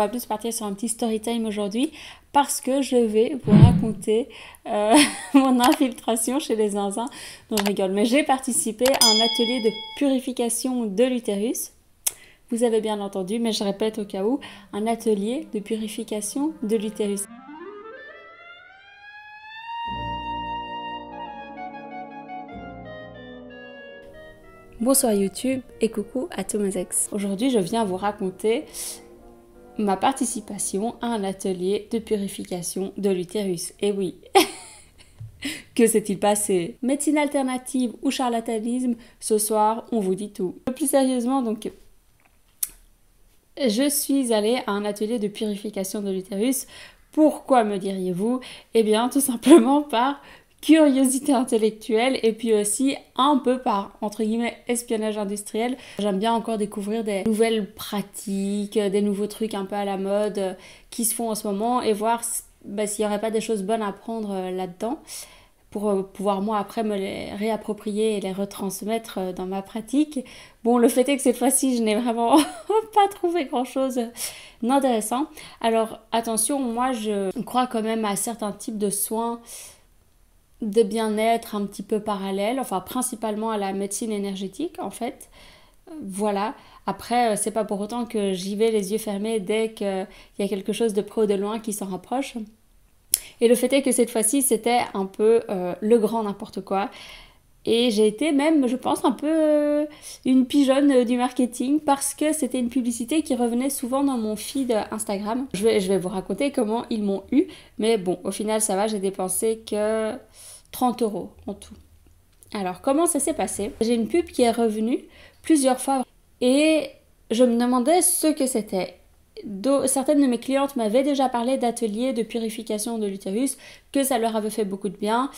On va plus partir sur un petit story time aujourd'hui parce que je vais vous raconter mon infiltration chez les zinzins. Non, je rigole, mais j'ai participé à un atelier de purification de l'utérus. Vous avez bien entendu, mais je répète au cas où, un atelier de purification de l'utérus. Bonsoir YouTube et coucou à tous mes ex. Aujourd'hui, je viens vous raconter ma participation à un atelier de purification de l'utérus. Et oui, que s'est-il passé? Médecine alternative ou charlatanisme? Ce soir, on vous dit tout. Plus sérieusement, donc, je suis allée à un atelier de purification de l'utérus. Pourquoi, me diriez-vous? Eh bien, tout simplement par curiosité intellectuelle et puis aussi un peu par, entre guillemets, espionnage industriel. J'aime bien encore découvrir des nouvelles pratiques, des nouveaux trucs un peu à la mode qui se font en ce moment et voir s'il n'y aurait pas des choses bonnes à prendre là-dedans pour pouvoir moi après me les réapproprier et les retransmettre dans ma pratique. Bon, le fait est que cette fois-ci, je n'ai vraiment pas trouvé grand-chose d'intéressant. Alors attention, moi je crois quand même à certains types de soins de bien-être un petit peu parallèles, enfin principalement à la médecine énergétique en fait. Voilà. Après, c'est pas pour autant que j'y vais les yeux fermés dès qu'il y a quelque chose de près ou de loin qui s'en rapproche. Et le fait est que cette fois-ci, c'était un peu le grand n'importe quoi. Et j'ai été même, je pense, un peu une pigeonne du marketing parce que c'était une publicité qui revenait souvent dans mon feed Instagram. Je vais vous raconter comment ils m'ont eu. Mais bon, au final, ça va, j'ai dépensé que 30 € en tout. Alors, comment ça s'est passé? J'ai une pub qui est revenue plusieurs fois et je me demandais ce que c'était. Certaines de mes clientes m'avaient déjà parlé d'ateliers de purification de l'utérus, que ça leur avait fait beaucoup de bien.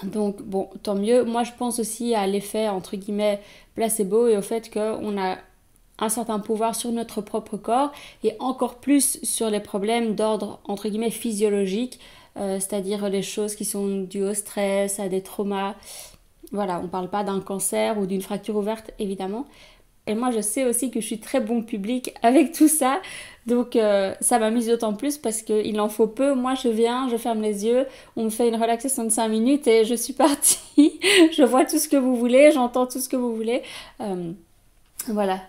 Donc bon, tant mieux. Moi je pense aussi à l'effet entre guillemets placebo et au fait qu'on a un certain pouvoir sur notre propre corps et encore plus sur les problèmes d'ordre entre guillemets physiologique, c'est-à-dire les choses qui sont dues au stress, à des traumas. Voilà, on parle pas d'un cancer ou d'une fracture ouverte évidemment. Et moi, je sais aussi que je suis très bon public avec tout ça. Donc, ça m'amuse d'autant plus parce qu'il en faut peu. Moi, je viens, je ferme les yeux, on me fait une relaxation de 5 minutes et je suis partie. Je vois tout ce que vous voulez, j'entends tout ce que vous voulez. Voilà.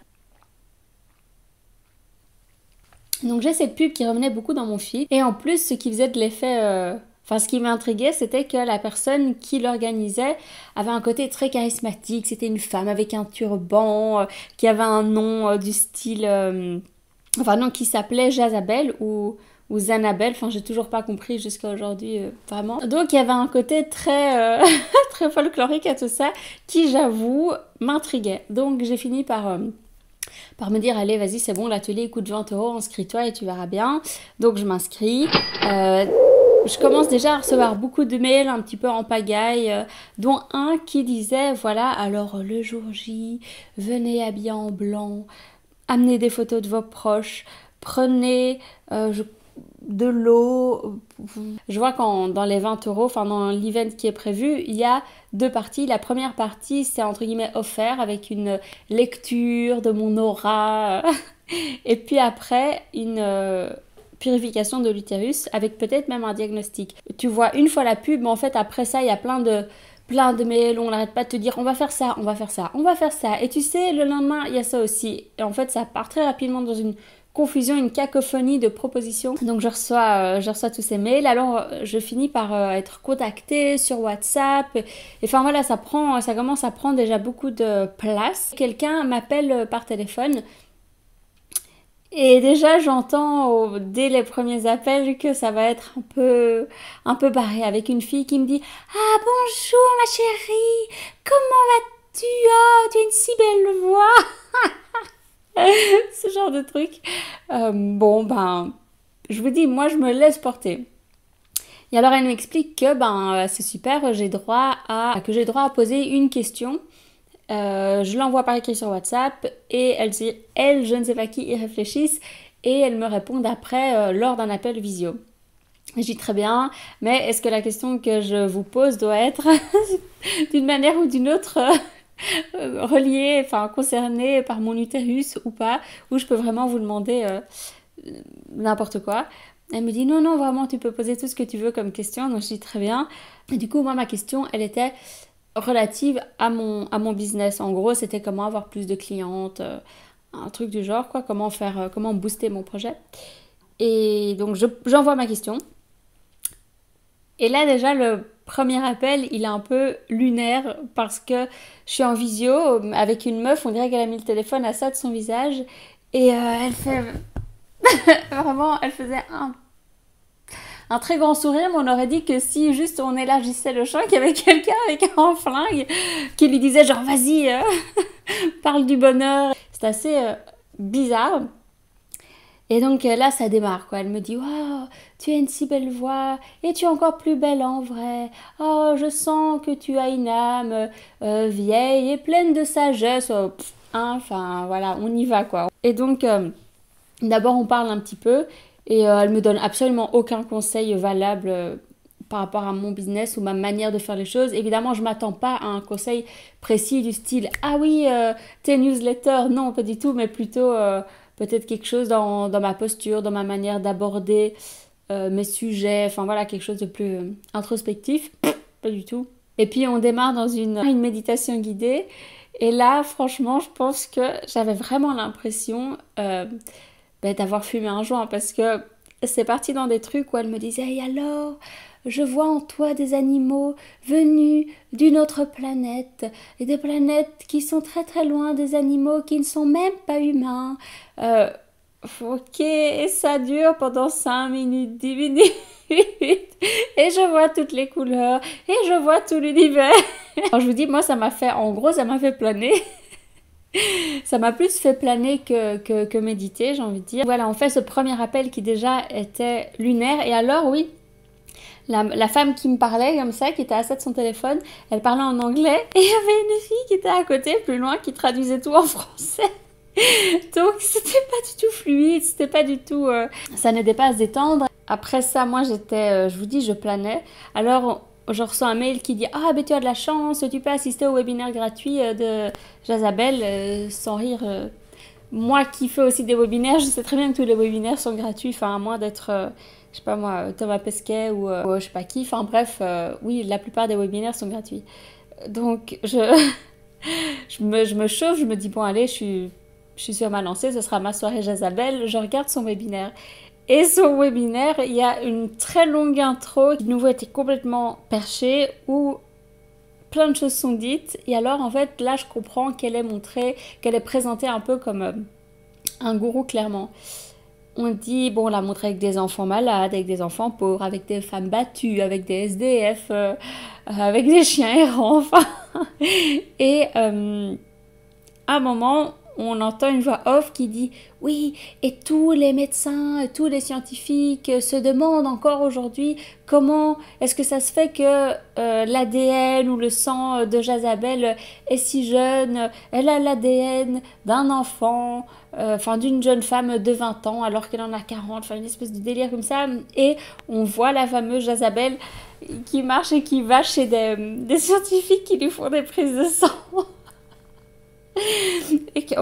Donc, j'ai cette pub qui revenait beaucoup dans mon feed. Et en plus, ce qui faisait de l'effet... Enfin, ce qui m'intriguait, c'était que la personne qui l'organisait avait un côté très charismatique. C'était une femme avec un turban, qui avait un nom du style... enfin, non, qui s'appelait Jazabel ou Zanabel. Enfin, j'ai toujours pas compris jusqu'à aujourd'hui, vraiment. Donc, il y avait un côté très, très folklorique à tout ça, qui, j'avoue, m'intriguait. Donc, j'ai fini par me dire, allez, vas-y, c'est bon, l'atelier coûte 20 €, inscris-toi et tu verras bien. Donc, je m'inscris. Je commence déjà à recevoir beaucoup de mails un petit peu en pagaille, dont un qui disait, voilà, alors le jour J, venez habillé en blanc, amenez des photos de vos proches, prenez de l'eau. Je vois qu'en dans les 20 €, enfin dans l'event qui est prévu, il y a deux parties. La première partie, c'est entre guillemets offert avec une lecture de mon aura. Et puis après, une... purification de l'utérus avec peut-être même un diagnostic. Tu vois une fois la pub, mais en fait après ça il y a plein de mails, on n'arrête pas de te dire on va faire ça, on va faire ça, on va faire ça. Et tu sais, le lendemain il y a ça aussi. Et en fait ça part très rapidement dans une confusion, une cacophonie de propositions. Donc je reçois tous ces mails. Alors je finis par être contactée sur WhatsApp. Et enfin voilà, ça commence à prendre déjà beaucoup de place. Quelqu'un m'appelle par téléphone. Et déjà, j'entends dès les premiers appels que ça va être un peu barré avec une fille qui me dit « Ah bonjour ma chérie, comment vas-tu? Oh, tu as une si belle voix !» Ce genre de truc. Bon, ben, je vous dis, moi je me laisse porter. Et alors elle m'explique que c'est super, j'ai droit à poser une question. Je l'envoie par écrit sur WhatsApp et elle, je ne sais pas qui, y réfléchissent et elles me répondent après lors d'un appel visio. Je dis très bien, mais est-ce que la question que je vous pose doit être d'une manière ou d'une autre reliée, enfin concernée par mon utérus ou pas, ou je peux vraiment vous demander n'importe quoi. Elle me dit non, non, vraiment, tu peux poser tout ce que tu veux comme question. Donc je dis très bien. Et du coup, moi, ma question, elle était relative à mon business. En gros, c'était comment avoir plus de clientes, un truc du genre, quoi, comment faire, comment booster mon projet. Et donc, j'envoie ma question. Et là, déjà, le premier appel, il est un peu lunaire parce que je suis en visio avec une meuf, on dirait qu'elle a mis le téléphone à ça de son visage. Et elle fait... Vraiment, elle faisait un très grand sourire, mais on aurait dit que si juste on élargissait le champ, qu'il y avait quelqu'un avec un flingue qui lui disait genre vas-y, parle du bonheur. C'est assez bizarre. Et donc là, ça démarre, quoi. Elle me dit, waouh, tu as une si belle voix, et tu es encore plus belle en vrai. Oh, je sens que tu as une âme vieille et pleine de sagesse. Oh, enfin, voilà, on y va, quoi. Et donc, d'abord, on parle un petit peu, et elle me donne absolument aucun conseil valable par rapport à mon business ou ma manière de faire les choses. Évidemment, je m'attends pas à un conseil précis du style, ah oui, tes newsletters, non, pas du tout, mais plutôt... peut-être quelque chose dans ma posture, dans ma manière d'aborder mes sujets, enfin voilà, quelque chose de plus introspectif. Pas du tout. Et puis on démarre dans une méditation guidée. Et là, franchement, je pense que j'avais vraiment l'impression d'avoir fumé un joint parce que c'est parti dans des trucs où elle me disait et alors, je vois en toi des animaux venus d'une autre planète, et des planètes qui sont très très loin, des animaux qui ne sont même pas humains. Ok, et ça dure pendant 5 minutes, 10 minutes, et je vois toutes les couleurs, et je vois tout l'univers. Alors je vous dis, moi ça m'a fait, en gros ça m'a fait planer. Ça m'a plus fait planer que méditer, j'ai envie de dire. Voilà, on fait ce premier appel qui déjà était lunaire. Et alors, oui, la femme qui me parlait comme ça, qui était assise de son téléphone, elle parlait en anglais. Et il y avait une fille qui était à côté, plus loin, qui traduisait tout en français. Donc, c'était pas du tout fluide, c'était pas du tout... ça n'aidait pas à se détendre. Après ça, moi, j'étais... je vous dis, je planais. Alors... je reçois un mail qui dit « Ah, ben tu as de la chance, tu peux assister au webinaire gratuit de Jazabel, sans rire. Moi qui fais aussi des webinaires, je sais très bien que tous les webinaires sont gratuits, enfin à moins d'être, je sais pas moi, Thomas Pesquet ou je sais pas qui. Enfin bref, oui, la plupart des webinaires sont gratuits. Donc je me chauffe, je me dis « Bon allez, je suis sur ma lancée, ce sera ma soirée Jazabel. » Je regarde son webinaire. Et son webinaire, il y a une très longue intro qui de nouveau était complètement perchée où plein de choses sont dites. Et alors en fait là je comprends qu'elle est montrée, qu'elle est présentée un peu comme un gourou clairement. On dit, bon, on l'a montré avec des enfants malades, avec des enfants pauvres, avec des femmes battues, avec des SDF, avec des chiens errants, enfin. Et à un moment, on entend une voix off qui dit « Oui, et tous les médecins, tous les scientifiques se demandent encore aujourd'hui comment est-ce que ça se fait que l'ADN ou le sang de Jazabel est si jeune. Elle a l'ADN d'un enfant, enfin d'une jeune femme de 20 ans alors qu'elle en a 40, enfin une espèce de délire comme ça. » Et on voit la fameuse Jazabel qui marche et qui va chez des scientifiques qui lui font des prises de sang. Et qui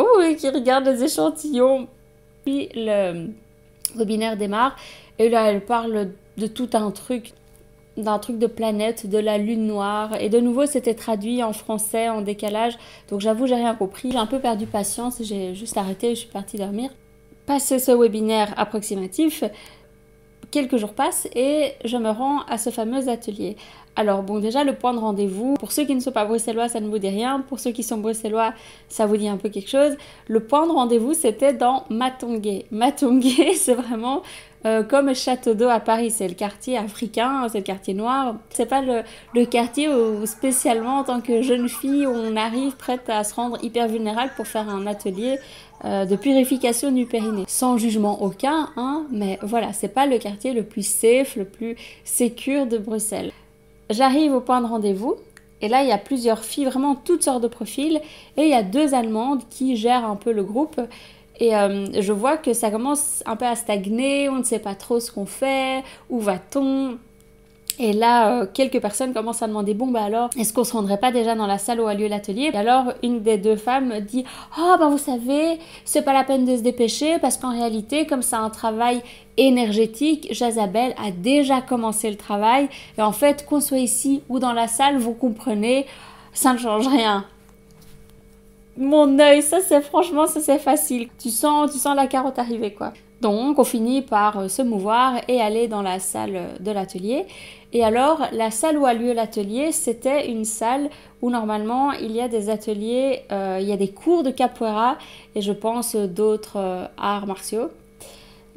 regarde les échantillons. Puis le webinaire démarre et là elle parle de tout un truc, d'un truc de planète, de la lune noire, et de nouveau c'était traduit en français en décalage, donc j'avoue j'ai rien compris, j'ai un peu perdu patience, j'ai juste arrêté et je suis partie dormir. Passé ce webinaire approximatif, quelques jours passent et je me rends à ce fameux atelier. Alors bon, déjà le point de rendez-vous, pour ceux qui ne sont pas bruxellois ça ne vous dit rien, pour ceux qui sont bruxellois ça vous dit un peu quelque chose. Le point de rendez-vous c'était dans Matongué. Matongué c'est vraiment comme Château d'Eau à Paris, c'est le quartier africain, c'est le quartier noir. C'est pas le quartier où spécialement en tant que jeune fille on arrive prête à se rendre hyper vulnérable pour faire un atelier de purification du périnée. Sans jugement aucun, hein, mais voilà, c'est pas le quartier le plus safe, le plus sécure de Bruxelles. J'arrive au point de rendez-vous et là il y a plusieurs filles, vraiment toutes sortes de profils, et il y a 2 Allemandes qui gèrent un peu le groupe et je vois que ça commence un peu à stagner, on ne sait pas trop ce qu'on fait, où va-t-on. Et là, quelques personnes commencent à demander, bon bah alors, est-ce qu'on se rendrait pas déjà dans la salle où a lieu l'atelier? Et alors, une des deux femmes dit, oh bah vous savez, c'est pas la peine de se dépêcher parce qu'en réalité, comme c'est un travail énergétique, Jezabel a déjà commencé le travail. Et en fait, qu'on soit ici ou dans la salle, vous comprenez, ça ne change rien. Mon œil, ça c'est franchement, ça c'est facile. Tu sens la carotte arriver quoi. Donc on finit par se mouvoir et aller dans la salle de l'atelier. Et alors la salle où a lieu l'atelier, c'était une salle où normalement il y a des ateliers, il y a des cours de capoeira et je pense d'autres arts martiaux.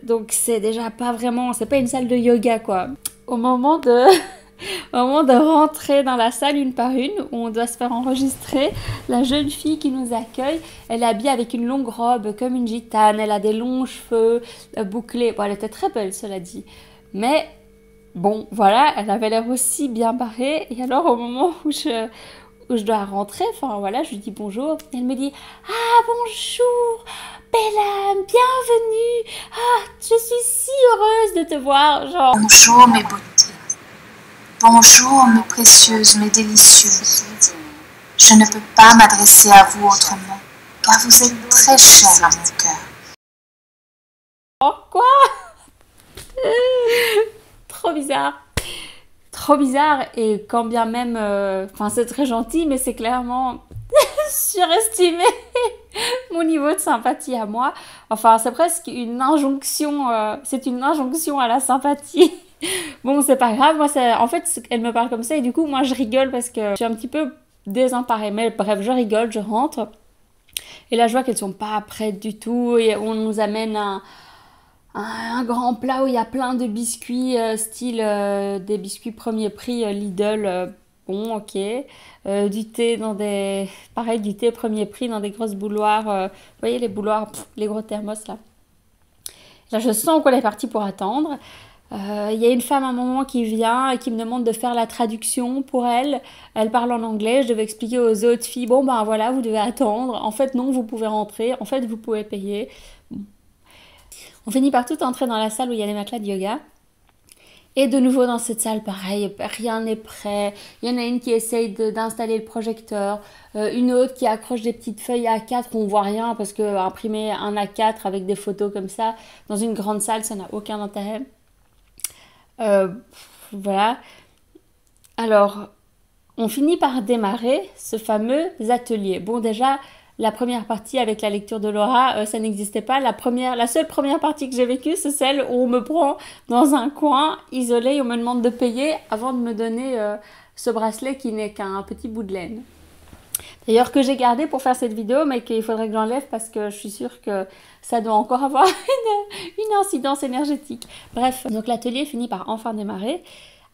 Donc c'est déjà pas vraiment, c'est pas une salle de yoga quoi. Au moment de rentrer dans la salle une par une, où on doit se faire enregistrer, la jeune fille qui nous accueille, elle est habillée avec une longue robe comme une gitane, elle a des longs cheveux bouclés. Bon, elle était très belle, cela dit. Mais bon, voilà, elle avait l'air aussi bien barrée. Et alors, au moment où je dois rentrer, enfin voilà, je lui dis bonjour. Elle me dit « Ah, bonjour, belle âme, bienvenue. Ah, je suis si heureuse de te voir. » Genre... Bonjour mes beautés. Bonjour mes précieuses, mes délicieuses. Je ne peux pas m'adresser à vous autrement, car vous êtes très chères à mon cœur. Oh quoi? Trop bizarre. Trop bizarre et quand bien même... Enfin c'est très gentil mais c'est clairement surestimé mon niveau de sympathie à moi. Enfin c'est presque une injonction, c'est une injonction à la sympathie. Bon, c'est pas grave, moi, en fait, elle me parle comme ça et du coup, moi, je rigole parce que je suis un petit peu désemparée. Mais bref, je rigole, je rentre. Et là, je vois qu'elles sont pas prêtes du tout et on nous amène un grand plat où il y a plein de biscuits, style des biscuits premier prix Lidl. Bon, ok. Du thé dans des... Pareil, du thé premier prix dans des grosses bouilloires. Vous voyez, les bouilloires, les gros thermos, là. Là, je sens qu'on est parti pour attendre. Y a une femme à un moment qui vient et qui me demande de faire la traduction pour elle. Elle parle en anglais, je devais expliquer aux autres filles, bon ben voilà, vous devez attendre. En fait non, vous pouvez rentrer, en fait vous pouvez payer. On finit par tout entrer dans la salle où il y a les matelas de yoga. Et de nouveau dans cette salle, pareil, rien n'est prêt. Il y en a une qui essaye d'installer le projecteur, une autre qui accroche des petites feuilles A4 où on voit rien parce que imprimer un A4 avec des photos comme ça dans une grande salle, ça n'a aucun intérêt. Voilà. Alors, on finit par démarrer ce fameux atelier. Bon, déjà, la première partie avec la lecture de Laura, ça n'existait pas. La seule première partie que j'ai vécue, c'est celle où on me prend dans un coin isolé et on me demande de payer avant de me donner ce bracelet qui n'est qu'un petit bout de laine. D'ailleurs que j'ai gardé pour faire cette vidéo mais qu'il faudrait que j'enlève parce que je suis sûre que ça doit encore avoir une incidence énergétique. Bref, donc l'atelier finit par enfin démarrer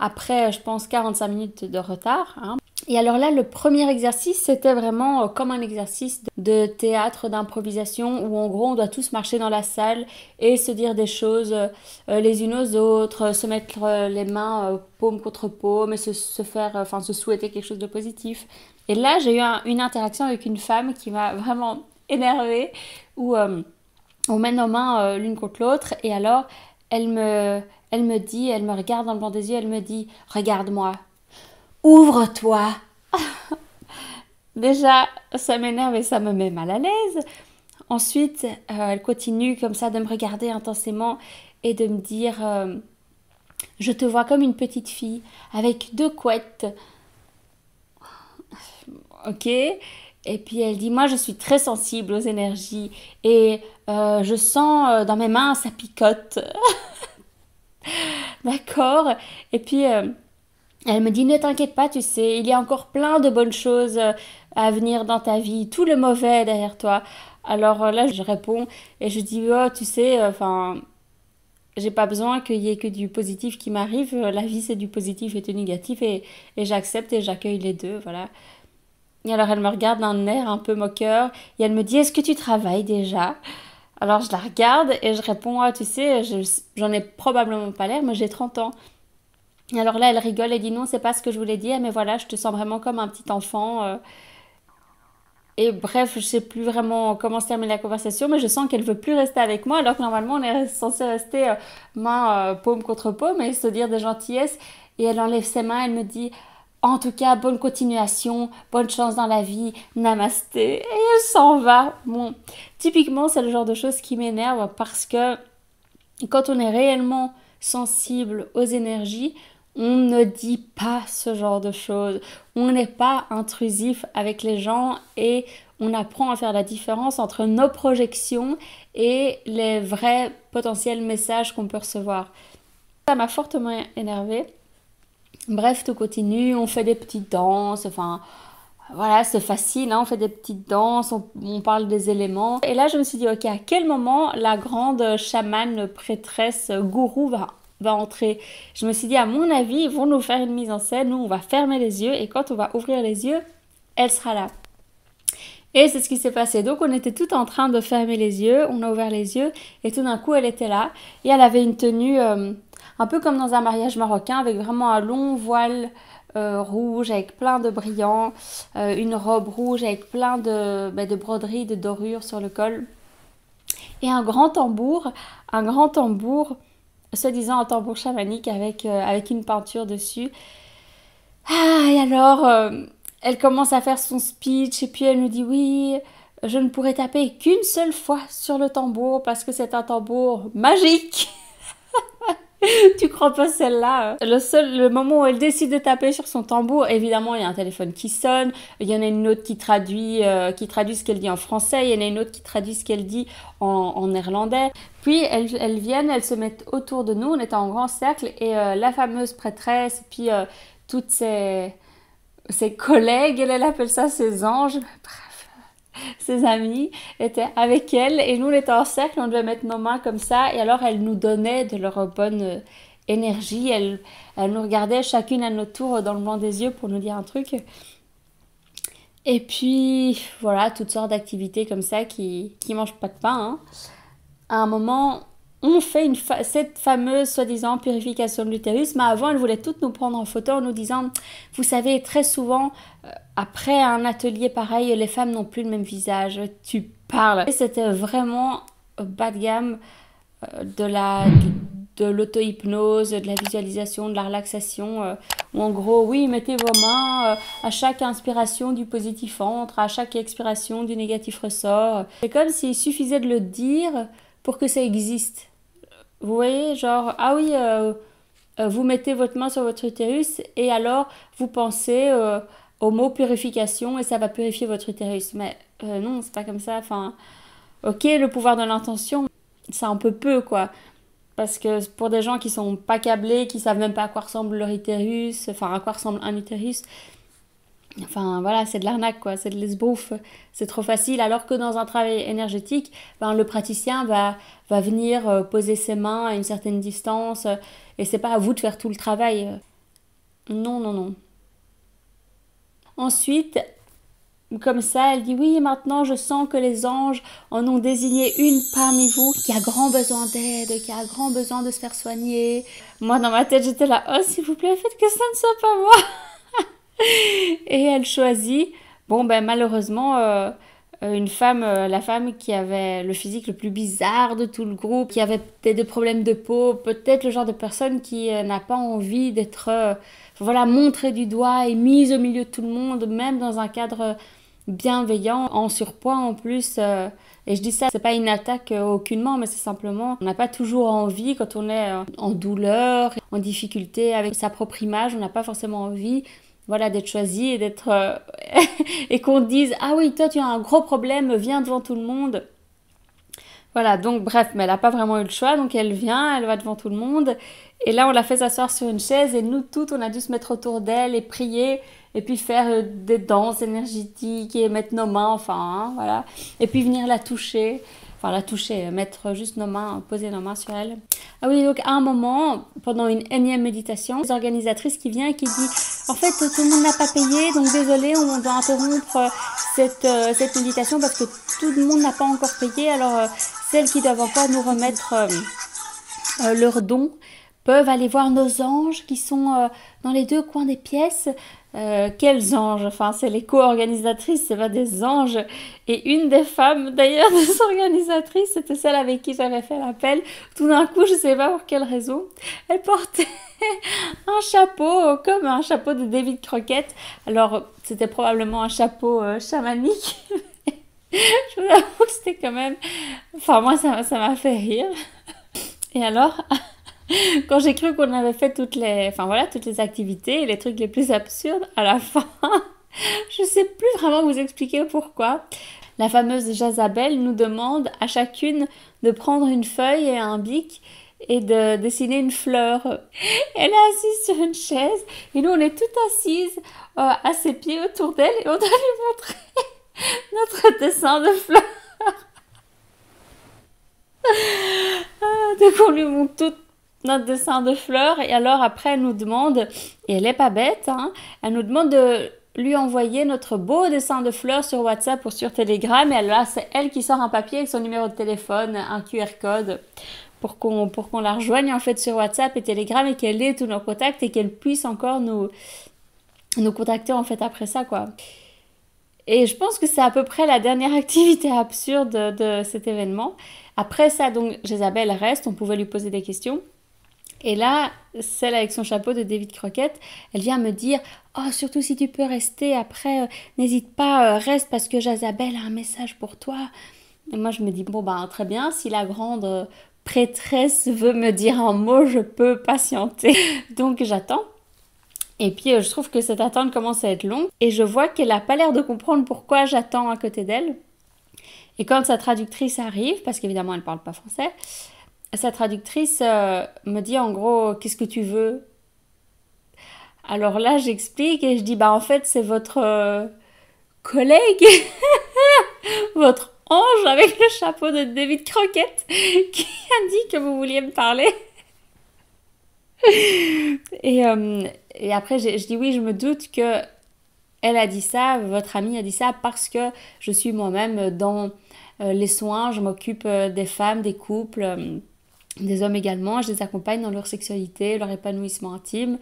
après je pense 45 minutes de retard. Hein. Et alors là le premier exercice c'était vraiment comme un exercice de théâtre d'improvisation où en gros on doit tous marcher dans la salle et se dire des choses les unes aux autres, se mettre les mains paume contre paume et se souhaiter quelque chose de positif. Et là, j'ai eu une interaction avec une femme qui m'a vraiment énervée, où on mène nos mains l'une contre l'autre, et alors, elle me dit, elle me regarde dans le blanc des yeux, elle me dit « Regarde-moi, ouvre-toi !» Déjà, ça m'énerve et ça me met mal à l'aise. Ensuite, elle continue comme ça de me regarder intensément et de me dire « Je te vois comme une petite fille, avec 2 couettes. » Ok, et puis elle dit moi je suis très sensible aux énergies et je sens dans mes mains ça picote. D'accord, et puis elle me dit ne t'inquiète pas, tu sais, il y a encore plein de bonnes choses à venir dans ta vie, tout le mauvais est derrière toi. Alors là je réponds et je dis oh tu sais, j'ai pas besoin qu'il y ait que du positif qui m'arrive, la vie c'est du positif et du négatif et j'accepte et j'accueille les deux, voilà. Et alors elle me regarde d'un air un peu moqueur et elle me dit est-ce que tu travailles déjà? Alors je la regarde et je réponds ah tu sais j'en ai probablement pas l'air mais j'ai 30 ans. Et alors là elle rigole et dit non c'est pas ce que je voulais dire mais voilà je te sens vraiment comme un petit enfant. Et bref je sais plus vraiment comment se termine la conversation mais je sens qu'elle veut plus rester avec moi alors que normalement on est censé rester main paume contre paume et se dire des gentillesses. et elle enlève ses mains, elle me dit en tout cas, bonne continuation, bonne chance dans la vie, namasté, et elle s'en va. Bon, typiquement, c'est le genre de choses qui m'énerve parce que quand on est réellement sensible aux énergies, on ne dit pas ce genre de choses. On n'est pas intrusif avec les gens et on apprend à faire la différence entre nos projections et les vrais potentiels messages qu'on peut recevoir. Ça m'a fortement énervée. Bref, tout continue, on fait des petites danses, enfin voilà, c'est facile, hein, on fait des petites danses, on parle des éléments. Et là, je me suis dit, ok, à quel moment la grande chamane, prêtresse, gourou va entrer? Je me suis dit, à mon avis, ils vont nous faire une mise en scène, nous on va fermer les yeux et quand on va ouvrir les yeux, elle sera là. Et c'est ce qui s'est passé. Donc on était tout en train de fermer les yeux, on a ouvert les yeux et tout d'un coup elle était là et elle avait une tenue un peu comme dans un mariage marocain avec vraiment un long voile rouge avec plein de brillants, une robe rouge avec plein de broderies, de dorures sur le col et un grand tambour, soi-disant un tambour chamanique avec une peinture dessus. Ah, et alors, elle commence à faire son speech et puis elle nous dit oui, je ne pourrai taper qu'une seule fois sur le tambour parce que c'est un tambour magique. Tu crois pas celle-là? Le moment où elle décide de taper sur son tambour, évidemment, il y a un téléphone qui sonne, il y en a une autre qui traduit ce qu'elle dit en français, il y en a une autre qui traduit ce qu'elle dit en néerlandais. Puis elles viennent, elles se mettent autour de nous, on était en grand cercle, et la fameuse prêtresse, puis toutes ses collègues, elle appelle ça ses anges, bref, ses amis étaient avec elle et nous on était en cercle, on devait mettre nos mains comme ça et alors elle nous donnait de leur bonne énergie, elle nous regardait chacune à notre tour dans le blanc des yeux pour nous dire un truc. Et puis voilà, toutes sortes d'activités comme ça qui mangent pas de pain, hein. À un moment, on fait cette fameuse soi-disant purification de l'utérus, mais avant elle voulait toutes nous prendre en photo en nous disant, vous savez, très souvent après un atelier pareil, les femmes n'ont plus le même visage, tu parles. Et c'était vraiment bas de gamme de l'auto-hypnose, de la visualisation, de la relaxation, où en gros, oui, mettez vos mains, à chaque inspiration du positif entre, à chaque expiration du négatif ressort. C'est comme s'il suffisait de le dire pour que ça existe. Vous voyez, genre, ah oui, vous mettez votre main sur votre utérus et alors vous pensez au mot purification et ça va purifier votre utérus. Mais non, c'est pas comme ça. Enfin, ok, le pouvoir de l'intention, c'est un peu quoi. Parce que pour des gens qui sont pas câblés, qui savent même pas à quoi ressemble leur utérus, enfin à quoi ressemble un utérus, enfin voilà, c'est de l'arnaque quoi, c'est de l'esbrouf, c'est trop facile. Alors que dans un travail énergétique, ben, le praticien va venir poser ses mains à une certaine distance et c'est pas à vous de faire tout le travail. Non, non, non. Ensuite, comme ça, elle dit oui, maintenant je sens que les anges en ont désigné une parmi vous qui a grand besoin d'aide, qui a grand besoin de se faire soigner. Moi dans ma tête j'étais là, oh s'il vous plaît, faites que ça ne soit pas moi. Et elle choisit, bon ben malheureusement, la femme qui avait le physique le plus bizarre de tout le groupe, qui avait peut-être des problèmes de peau, peut-être le genre de personne qui n'a pas envie d'être voilà, montrée du doigt et mise au milieu de tout le monde, même dans un cadre bienveillant, en surpoids en plus. Et je dis ça, c'est pas une attaque aucunement, mais c'est simplement, on n'a pas toujours envie, quand on est en douleur, en difficulté avec sa propre image, on n'a pas forcément envie, voilà, d'être choisi et d'être et qu'on dise ah oui, toi tu as un gros problème, viens devant tout le monde. Voilà, donc bref, mais elle n'a pas vraiment eu le choix, donc elle vient, elle va devant tout le monde et là on l'a fait s'asseoir sur une chaise et nous toutes on a dû se mettre autour d'elle et prier et puis faire des danses énergétiques et mettre nos mains, enfin hein, voilà, et puis venir la toucher, mettre juste nos mains, poser nos mains sur elle. Ah oui, donc à un moment, pendant une énième méditation, les organisatrices qui vient et qui dit en fait tout le monde n'a pas payé, donc désolé, on doit interrompre cette méditation parce que tout le monde n'a pas encore payé, alors celles qui doivent encore nous remettre leurs dons peuvent aller voir nos anges qui sont dans les deux coins des pièces. Quels anges? Enfin, c'est les co-organisatrices, c'est pas des anges. Et une des femmes, d'ailleurs, des organisatrices, c'était celle avec qui j'avais fait l'appel. Tout d'un coup, je sais pas pour quelle raison, elle portait un chapeau, comme un chapeau de David Crockett. Alors, c'était probablement un chapeau chamanique. Je vous avoue que c'était quand même... Enfin, moi, ça m'a fait rire. Et alors, quand j'ai cru qu'on avait fait toutes les activités et les trucs les plus absurdes, à la fin, je sais plus vraiment vous expliquer pourquoi. La fameuse Jezabel nous demande à chacune de prendre une feuille et un bic et de dessiner une fleur. Elle est assise sur une chaise et nous on est toutes assises à ses pieds autour d'elle et on doit lui montrer notre dessin de fleur. Donc on lui montre tout notre dessin de fleurs et alors après elle nous demande, et elle est pas bête, hein, elle nous demande de lui envoyer notre beau dessin de fleurs sur WhatsApp ou sur Telegram et là c'est elle qui sort un papier avec son numéro de téléphone, un QR code pour qu'on la rejoigne en fait sur WhatsApp et Telegram et qu'elle ait tous nos contacts et qu'elle puisse encore nous contacter en fait après ça quoi. Et je pense que c'est à peu près la dernière activité absurde de cet événement. Après ça, donc, Jezabel reste, on pouvait lui poser des questions. Et là, celle avec son chapeau de David Crockett, elle vient me dire « Oh, surtout si tu peux rester, après, n'hésite pas, reste parce que Jezabel a un message pour toi. » Et moi, je me dis « Bon, ben, très bien, si la grande prêtresse veut me dire un mot, je peux patienter. » Donc, j'attends. Et puis je trouve que cette attente commence à être longue et je vois qu'elle n'a pas l'air de comprendre pourquoi j'attends à côté d'elle. Et quand sa traductrice arrive, parce qu'évidemment elle ne parle pas français, sa traductrice me dit en gros « Qu'est-ce que tu veux ?» Alors là j'explique et je dis « Bah en fait c'est votre collègue, votre ange avec le chapeau de David Crockett qui a dit que vous vouliez me parler. » Et après, je dis oui, je me doute que elle a dit ça, votre amie a dit ça parce que je suis moi-même dans les soins, je m'occupe des femmes, des couples, des hommes également, je les accompagne dans leur sexualité, leur épanouissement intime.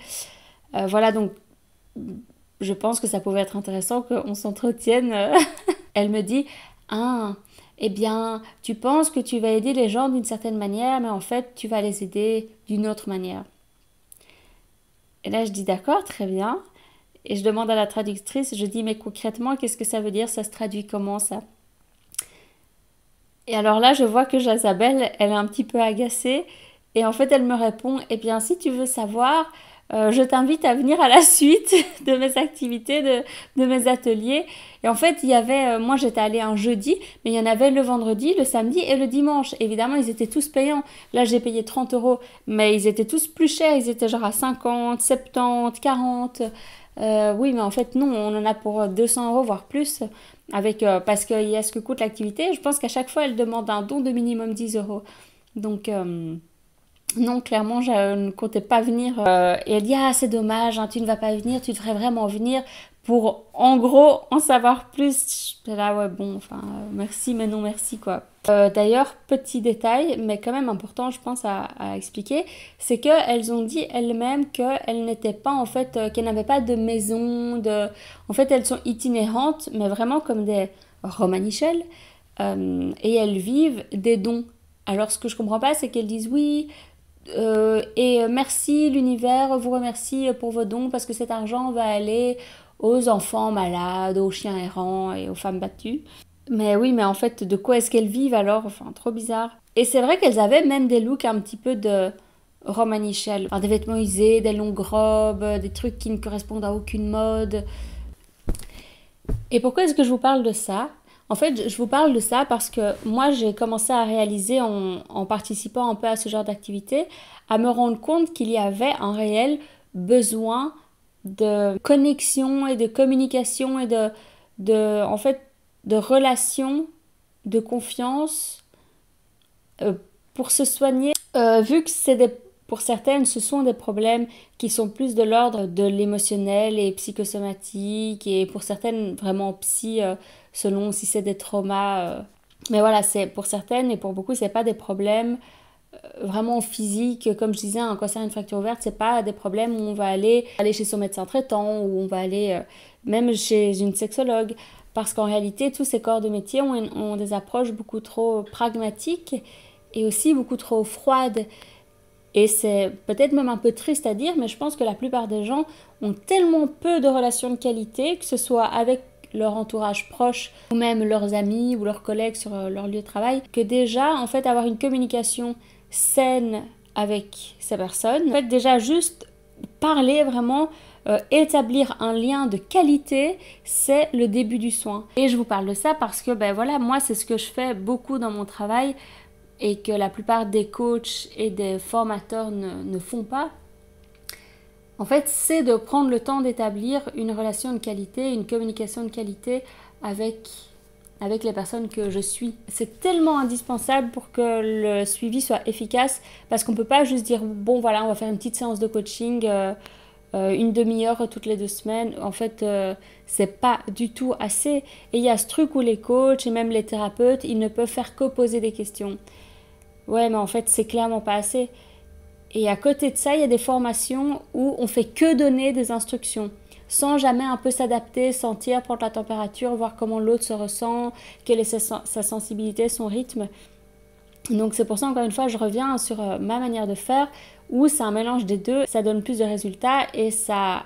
Voilà, donc je pense que ça pouvait être intéressant qu'on s'entretienne. Elle me dit, ah, eh bien, tu penses que tu vas aider les gens d'une certaine manière, mais en fait, tu vas les aider d'une autre manière. Et là, je dis d'accord, très bien. Et je demande à la traductrice, je dis, mais concrètement, qu'est-ce que ça veut dire? Ça se traduit comment, ça? Et alors là, je vois que Jezabel, elle est un petit peu agacée. Et en fait, elle me répond, eh bien, si tu veux savoir, je t'invite à venir à la suite de mes activités, de mes ateliers. Et en fait, il y avait, moi j'étais allée un jeudi, mais il y en avait le vendredi, le samedi et le dimanche. Évidemment, ils étaient tous payants. Là, j'ai payé 30 €, mais ils étaient tous plus chers. Ils étaient genre à 50, 70, 40. Oui, mais en fait, non, on en a pour 200 €, voire plus, avec, parce qu'il y a ce que coûte l'activité. Je pense qu'à chaque fois, elle demande un don de minimum 10 €. Donc... non, clairement, je ne comptais pas venir. Et elle dit, ah, c'est dommage, hein, tu ne vas pas venir, tu devrais vraiment venir pour, en gros, en savoir plus. J'étais là, ouais, bon, enfin, merci, mais non merci, quoi. D'ailleurs, petit détail, mais quand même important, je pense, à expliquer, c'est qu'elles ont dit elles-mêmes qu'elles n'étaient pas, en fait, qu'elles n'avaient pas de maison, En fait, elles sont itinérantes, mais vraiment comme des romanichels, et elles vivent des dons. Alors, ce que je comprends pas, c'est qu'elles disent, oui... et merci, l'univers vous remercie pour vos dons parce que cet argent va aller aux enfants malades, aux chiens errants et aux femmes battues. Mais oui, mais en fait, de quoi est-ce qu'elles vivent alors? Enfin, trop bizarre. Et c'est vrai qu'elles avaient même des looks un petit peu de romanichel. Enfin, des vêtements usés, des longues robes, des trucs qui ne correspondent à aucune mode. Et pourquoi est-ce que je vous parle de ça? En fait, je vous parle de ça parce que moi, j'ai commencé à réaliser en participant un peu à ce genre d'activité, à me rendre compte qu'il y avait un réel besoin de connexion et de communication et en fait, de relations, de confiance pour se soigner. Vu que pour certaines, ce sont des problèmes qui sont plus de l'ordre de l'émotionnel et psychosomatique et pour certaines, vraiment psy... selon si c'est des traumas. Mais voilà, c'est pour certaines et pour beaucoup, c'est pas des problèmes vraiment physique, comme je disais, un cancer, une fracture ouverte, c'est pas des problèmes où on va aller chez son médecin traitant, ou on va aller même chez une sexologue, parce qu'en réalité, tous ces corps de métier ont des approches beaucoup trop pragmatiques et aussi beaucoup trop froides. Et c'est peut-être même un peu triste à dire, mais je pense que la plupart des gens ont tellement peu de relations de qualité, que ce soit avec leur entourage proche, ou même leurs amis ou leurs collègues sur leur lieu de travail, que déjà, en fait, avoir une communication saine avec ces personnes, en fait, déjà juste parler vraiment, établir un lien de qualité, c'est le début du soin. Et je vous parle de ça parce que, ben voilà, moi, c'est ce que je fais beaucoup dans mon travail et que la plupart des coachs et des formateurs ne font pas. En fait, c'est de prendre le temps d'établir une relation de qualité, une communication de qualité avec les personnes que je suis. C'est tellement indispensable pour que le suivi soit efficace, parce qu'on ne peut pas juste dire bon voilà, on va faire une petite séance de coaching, une demi-heure toutes les 2 semaines. En fait, c'est pas du tout assez. Et il y a ce truc où les coachs et même les thérapeutes, ils ne peuvent faire que poser des questions. Ouais, mais en fait, c'est clairement pas assez. Et à côté de ça, il y a des formations où on fait que donner des instructions, sans jamais un peu s'adapter, sentir, prendre la température, voir comment l'autre se ressent, quelle est sa sensibilité, son rythme. Donc c'est pour ça, encore une fois, je reviens sur ma manière de faire, où c'est un mélange des deux, ça donne plus de résultats et ça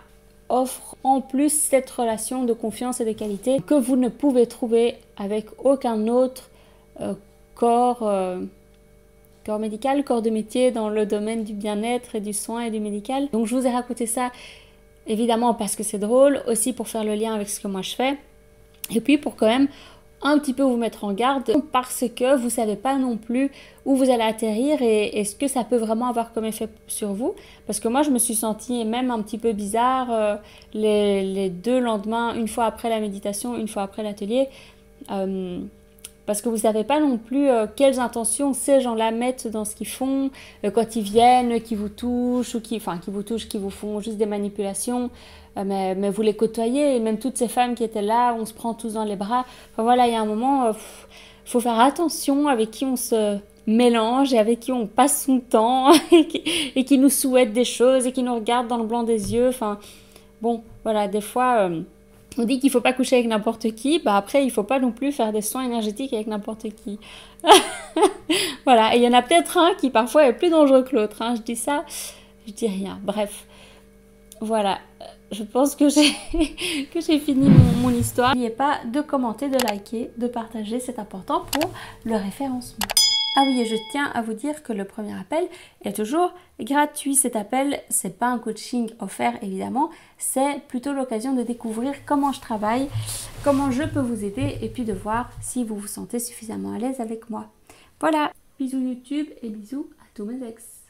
offre en plus cette relation de confiance et de qualité que vous ne pouvez trouver avec aucun autre corps médical, corps de métier dans le domaine du bien-être et du soin et du médical. Donc je vous ai raconté ça évidemment parce que c'est drôle, aussi pour faire le lien avec ce que moi je fais, et puis pour quand même un petit peu vous mettre en garde, parce que vous savez pas non plus où vous allez atterrir et ce que ça peut vraiment avoir comme effet sur vous. Parce que moi je me suis sentie même un petit peu bizarre les 2 lendemains, une fois après la méditation, une fois après l'atelier, parce que vous ne savez pas non plus quelles intentions ces gens-là mettent dans ce qu'ils font, quand ils viennent, qui vous touchent, ou qui vous font juste des manipulations, mais vous les côtoyez, et même toutes ces femmes qui étaient là, on se prend tous dans les bras. Enfin voilà, il y a un moment, faut faire attention avec qui on se mélange et avec qui on passe son temps, et qui nous souhaite des choses, et qui nous regarde dans le blanc des yeux. Enfin bon, voilà, des fois... on dit qu'il ne faut pas coucher avec n'importe qui, bah après il ne faut pas non plus faire des soins énergétiques avec n'importe qui. Voilà, et il y en a peut-être un qui parfois est plus dangereux que l'autre, hein. Je dis ça, je dis rien. Bref, voilà, je pense que j'ai fini mon histoire. N'oubliez pas de commenter, de liker, de partager, c'est important pour le référencement. Ah oui, et je tiens à vous dire que le premier appel est toujours gratuit. Cet appel, c'est pas un coaching offert évidemment, c'est plutôt l'occasion de découvrir comment je travaille, comment je peux vous aider, et puis de voir si vous vous sentez suffisamment à l'aise avec moi. Voilà, bisous YouTube et bisous à tous mes ex.